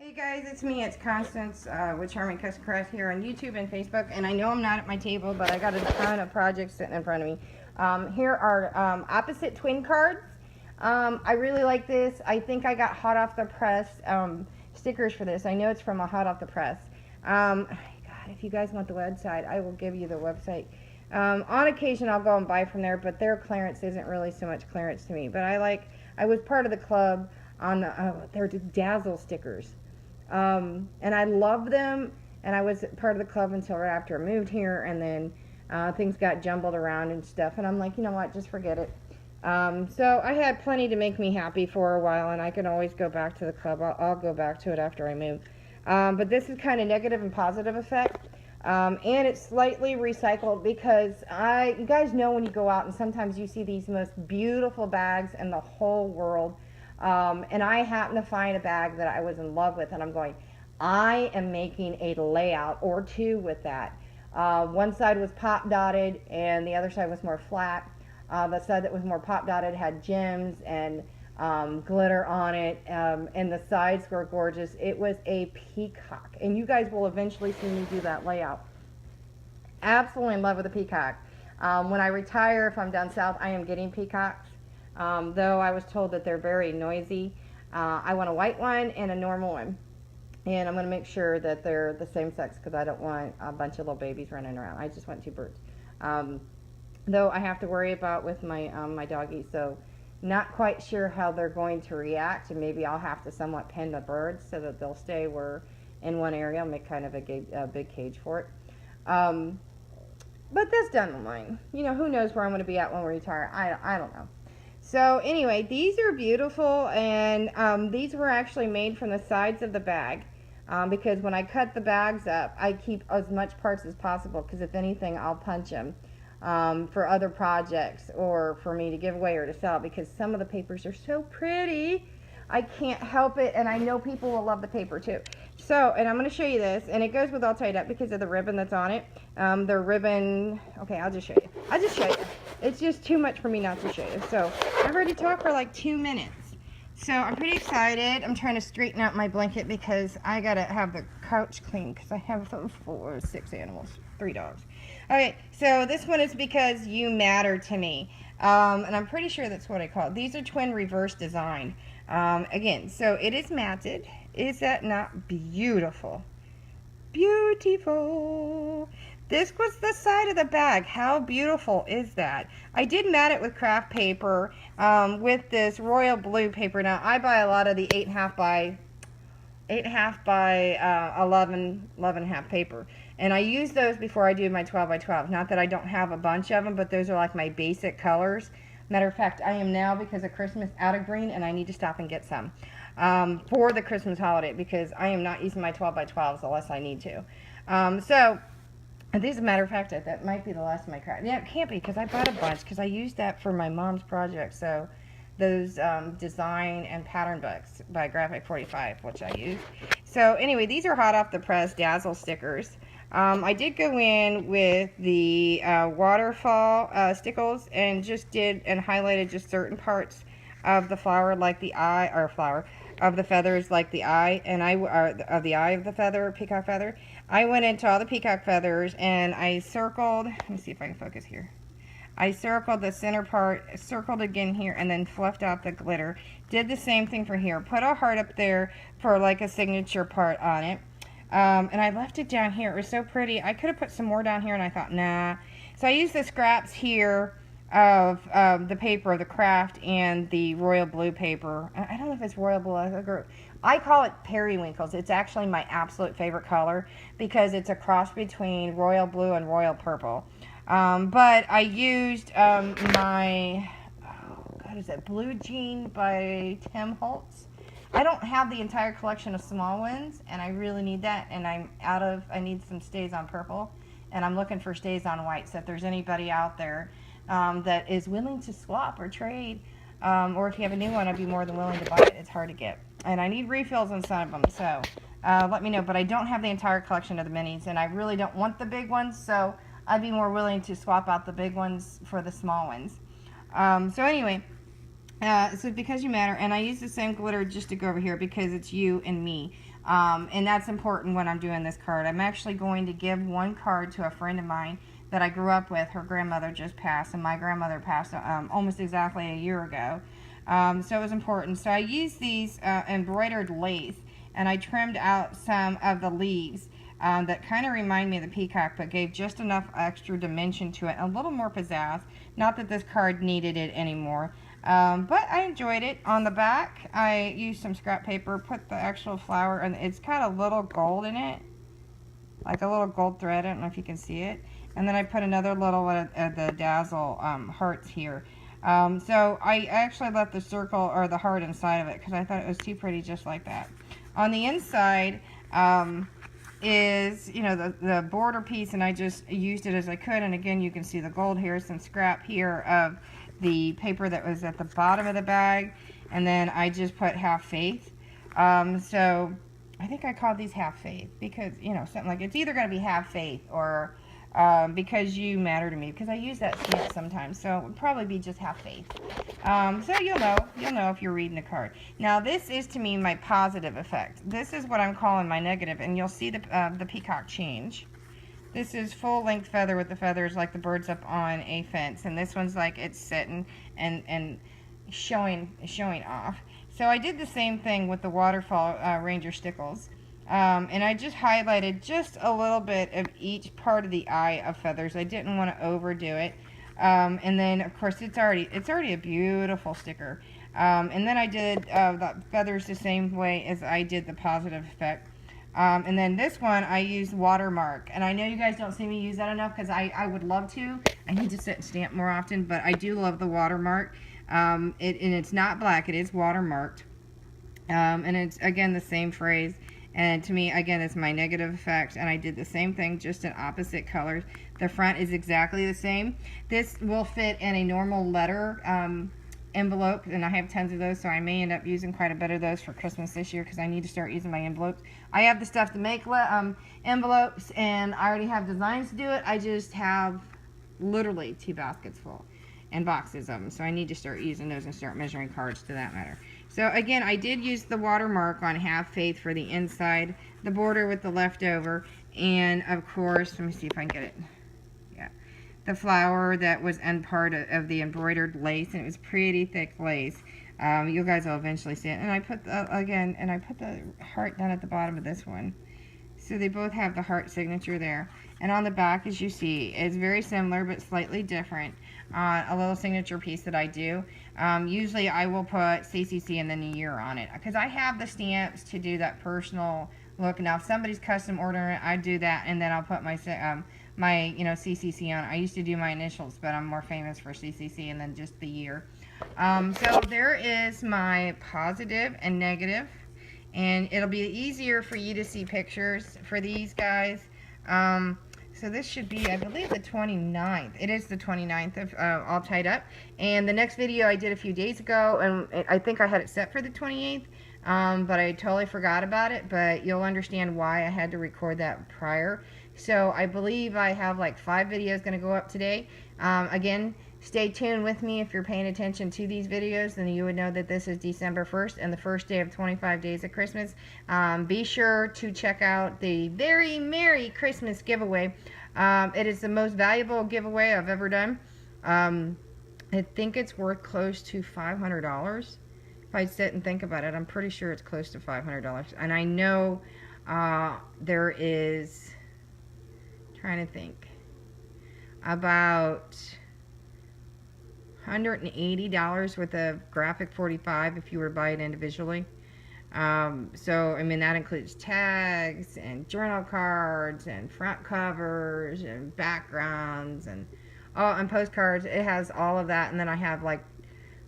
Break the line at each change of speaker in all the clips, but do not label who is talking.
Hey guys, it's me, it's Constance with Charming Custom Crafts here on YouTube and Facebook. And I know I'm not at my table, but I got a ton of projects sitting in front of me. Here are opposite twin cards. I really like this. I think I got hot off the press stickers for this. I know it's from a hot off the press. God, if you guys want the website, I will give you the website. On occasion, I'll go and buy from there, but their clearance isn't really so much clearance to me. But I was part of the club on their Dazzle stickers. And I love them, and I was part of the club until right after I moved here, and then things got jumbled around and stuff, and I'm like, you know what, just forget it. So I had plenty to make me happy for a while, and I can always go back to the club. I'll go back to it after I move. But this is kind of negative and positive effect, and it's slightly recycled because you guys know when you go out and sometimes you see these most beautiful bags in the whole world. And I happened to find a bag that I was in love with, and I'm going, I am making a layout or two with that. One side was pop dotted and the other side was more flat. The side that was more pop dotted had gems and glitter on it, and the sides were gorgeous. It was a peacock, and you guys will eventually see me do that layout. Absolutely in love with the peacock. When I retire, if I'm down south, I am getting peacocks. Though I was told that they're very noisy. I want a white one and a normal one. And I'm going to make sure that they're the same sex because I don't want a bunch of little babies running around. I just want two birds. Though I have to worry about with my doggies, so not quite sure how they're going to react. And maybe I'll have to somewhat pin the birds so that they'll stay in one area. I'll make kind of a big cage for it. But that's done with mine. You know, who knows where I'm going to be at when we retire. I don't know. So anyway, these are beautiful, and these were actually made from the sides of the bag, because when I cut the bags up, I keep as much parts as possible, because if anything, I'll punch them for other projects or for me to give away or to sell, because some of the papers are so pretty. I can't help it, and I know people will love the paper too. So, and I'm going to show you this, and it goes with all tied up because of the ribbon that's on it. The ribbon, okay, I'll just show you. It's just too much for me not to show you. So, I've already talked for like 2 minutes. So, I'm pretty excited. I'm trying to straighten out my blanket because I got to have the couch clean because I have 6 animals, 3 dogs. Okay, so this one is because you matter to me. And I'm pretty sure that's what I call it. These are twin reverse design. Again, so it is matted. Is that not beautiful? Beautiful. This was the side of the bag. How beautiful is that? I did mat it with craft paper with this royal blue paper. Now, I buy a lot of the 8.5 by 11.5 paper. And I use those before I do my 12 by 12. Not that I don't have a bunch of them, but those are like my basic colors. Matter of fact, I am now, because of Christmas, out of green, and I need to stop and get some for the Christmas holiday, because I am not using my 12 by 12s unless I need to. So, as a matter of fact, that might be the last of my craft. Yeah, it can't be, because I bought a bunch, because I used that for my mom's project. So, those design and pattern books by Graphic 45, which I use. So, anyway, these are hot off the press Dazzle stickers. I did go in with the waterfall stickles and just highlighted just certain parts of the flower, like the eye, or flower, of the feathers, like the eye, and of the eye of the feather, peacock feather. I went into all the peacock feathers and I circled, let me see if I can focus here. I circled the center part, circled again here, and then fluffed out the glitter. Did the same thing for here. Put a heart up there for like a signature part on it. And I left it down here. It was so pretty. I could have put some more down here, and I thought, nah. So I used the scraps here of the paper, the craft, and the royal blue paper. I don't know if it's royal blue. I call it periwinkles. It's actually my absolute favorite color because it's a cross between royal blue and royal purple. But I used my, what is it, Blue Jean by Tim Holtz. I don't have the entire collection of small ones, and I really need that, and I need some stays on purple, and I'm looking for stays on white. So if there's anybody out there that is willing to swap or trade, or if you have a new one, I'd be more than willing to buy it. It's hard to get, and I need refills on some of them, so let me know. But I don't have the entire collection of the minis, and I really don't want the big ones, so I'd be more willing to swap out the big ones for the small ones. So anyway, So because you matter, and I use the same glitter just to go over here because it's you and me. And that's important when I'm doing this card. I'm actually going to give one card to a friend of mine that I grew up with. Her grandmother just passed, and my grandmother passed almost exactly a year ago. So it was important. So I used these embroidered lace, and I trimmed out some of the leaves that kind of remind me of the peacock, but gave just enough extra dimension to it, a little more pizzazz. Not that this card needed it anymore. But I enjoyed it. On the back, I used some scrap paper, put the actual flower, and it's got a little gold in it, like a little gold thread. I don't know if you can see it. And then I put another little one of the dazzle hearts here. So I actually left the circle or the heart inside of it because I thought it was too pretty just like that. On the inside is, you know, the border piece, and I just used it as I could. And again, you can see the gold here, some scrap here of the paper that was at the bottom of the bag, and then I just put Half Faith. So I think I called these Half Faith because, you know, something like, it's either going to be Half Faith or because you matter to me, because I use that stamp sometimes, so it would probably be just Half Faith. So you'll know if you're reading the card. Now this is to me my positive effect. This is what I'm calling my negative, and you'll see the peacock change. This is full length feather with the feathers like the birds up on a fence, and this one's like it's sitting and showing off. So I did the same thing with the waterfall Ranger stickles, and I just highlighted just a little bit of each part of the eye of feathers. I didn't want to overdo it, and then of course it's already a beautiful sticker. And then I did the feathers the same way as I did the positive effect. And then this one I used watermark, and I know you guys don't see me use that enough because I would love to. I need to sit and stamp more often, but I do love the watermark. And it's not black, it is watermarked. And it's again the same phrase, and to me again it's my negative effect, and I did the same thing just in opposite colors. The front is exactly the same. This will fit in a normal letter envelope, and I have tons of those, so I may end up using quite a bit of those for Christmas this year because I need to start using my envelopes. I have the stuff to make envelopes, and I already have designs to do it. I just have literally 2 baskets full and boxes of them, so I need to start using those and start measuring cards to that matter. So again, I did use the watermark on Half Faith for the inside, the border with the leftover, and of course, let me see if I can get it. The flower that was end part of the embroidered lace, and it was pretty thick lace. You guys will eventually see it. And I put the heart down at the bottom of this one, so they both have the heart signature there. And on the back, as you see, it's very similar but slightly different. A little signature piece that I do. Usually I will put CCC and then a year on it because I have the stamps to do that personal look. Now if somebody's custom ordering it, I do that, and then I'll put my CCC on. I used to do my initials, but I'm more famous for CCC and then just the year. So there is my positive and negative, and it'll be easier for you to see pictures for these guys. So this should be, I believe, the 29th. It is the 29th of all tied up. And the next video I did a few days ago, and I think I had it set for the 28th, but I totally forgot about it. But you'll understand why I had to record that prior. So I believe I have like 5 videos going to go up today. Again, stay tuned with me. If you're paying attention to these videos, then you would know that this is December 1st and the first day of 25 days of Christmas. Be sure to check out the Very Merry Christmas giveaway. It is the most valuable giveaway I've ever done. I think it's worth close to $500. If I sit and think about it, I'm pretty sure it's close to $500. And I know there is, trying to think, about $180 worth of graphic 45 if you were to buy it individually. So I mean that includes tags and journal cards and front covers and backgrounds and postcards. It has all of that, and then I have like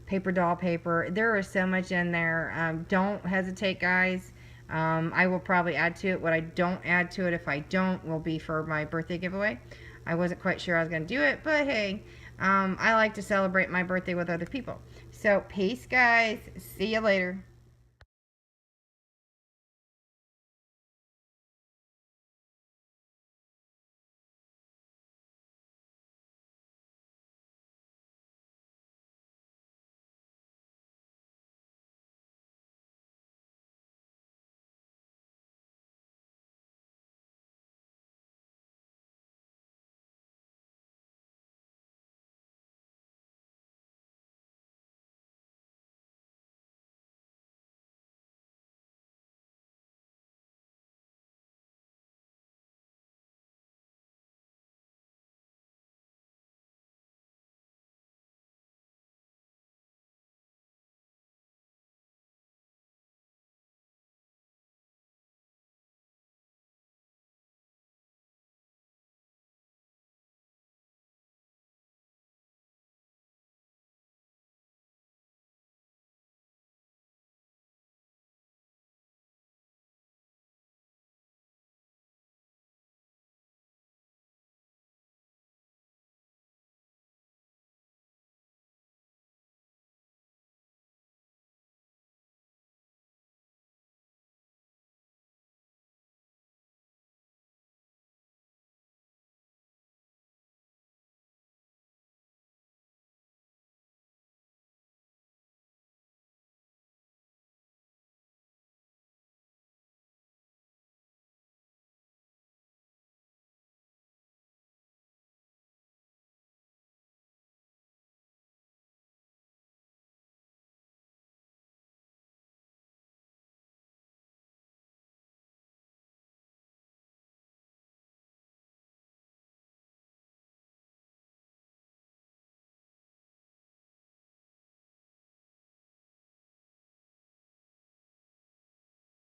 paper doll paper. There is so much in there. Don't hesitate, guys. I will probably add to it. What I don't add to it, if I don't, will be for my birthday giveaway. I wasn't quite sure I was going to do it, but hey, I like to celebrate my birthday with other people. So peace, guys. See you later.